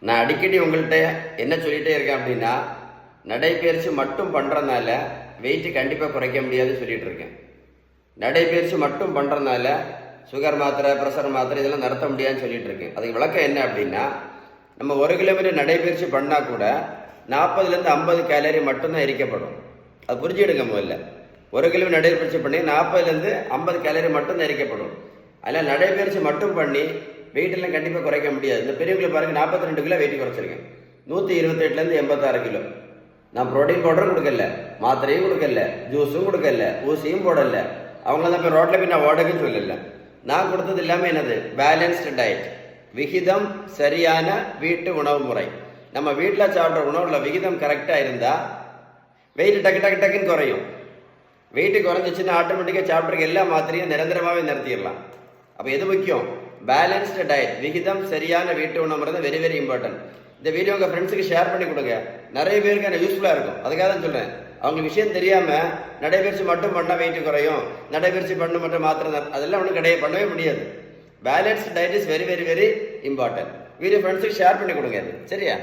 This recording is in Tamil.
நான் அடிக்கடி உங்கள்கிட்ட என்ன சொல்லிகிட்டே இருக்கேன் அப்படின்னா, நடைப்பயிற்சி மட்டும் பண்ணுறதுனால வெயிட்டு கண்டிப்பாக குறைக்க முடியாதுன்னு சொல்லிகிட்டு இருக்கேன். நடைப்பயிற்சி மட்டும் பண்ணுறதுனால சுகர் மாத்திரை, ப்ரெஷர் மாத்திரை இதெல்லாம் நடத்த முடியாதுன்னு சொல்லிகிட்டு இருக்கேன். அதுக்கு விளக்கம் என்ன அப்படின்னா, நம்ம 1 கிலோமீட்டர் நடைப்பயிற்சி பண்ணால் கூட 40லேருந்து 50 கேலரி மட்டும்தான் எரிக்கப்படும். அது புரிஞ்சுடுங்க. முதல்ல 1 கிலோமீட்டர் நடைப்பயிற்சி பண்ணி 40லேருந்து 50 கேலரி மட்டும்தான் எரிக்கப்படும். அதில் நடைப்பயிற்சி மட்டும் பண்ணி வெயிட்டெல்லாம் கண்டிப்பாக குறைக்க முடியாது. இந்த பெரியவங்களை பாருங்கள், 42 கிலோ வெயிட் குறைச்சிருக்கேன். 128லேருந்து 86 கிலோ. நான் ப்ரோட்டீன் பவுடரும் கொடுக்கல, மாத்திரையும் கொடுக்கல, ஜூஸும் கொடுக்கல, ஊசியும் போடல. அவங்கள தான் போய் ரோட்டில் போய் நான் ஓடக்குன்னு சொல்லல. நான் கொடுத்தது எல்லாமே என்னது? பேலன்ஸ்டு டயட், விகிதம் சரியான வீட்டு உணவு முறை. நம்ம வீட்டில் சாப்பிட்ற உணவுல விகிதம் கரெக்டாக இருந்தால் வெயிட் டக்கு டக்கு டக்குன்னு குறையும். வெயிட்டு குறைஞ்சிச்சுன்னா ஆட்டோமேட்டிக்காக சாப்பிட்ற எல்லா மாத்திரையும் நிரந்தரமாகவே நிறுத்திடலாம். அப்போ எது முக்கியம்? பேலன்ஸ்டு டயட், விகிதம் சரியான வீட்டு உணவு முறை தான் வெரி வெரி இம்பார்ட்டன்ட். இந்த வீடியோ உங்கள் ஃப்ரெண்ட்ஸுக்கு ஷேர் பண்ணி கொடுங்க. நிறைய பேருக்கு எனக்கு யூஸ்ஃபுல்லாக இருக்கும். அதுக்காக தான் சொல்கிறேன். அவங்களுக்கு விஷயம் தெரியாமல் நடைபயிற்சி மட்டும் பண்ணால் வெயிட் குறையும், நடைபயிற்சி பண்ண மட்டும் மாத்திரை, அதெல்லாம் ஒன்றும் கிடையாது, பண்ணவே முடியாது. Balanced diet is very very very important. Video ஃப்ரெண்ட்ஸுக்கு ஷேர் பண்ணி கொடுங்க. சரியா?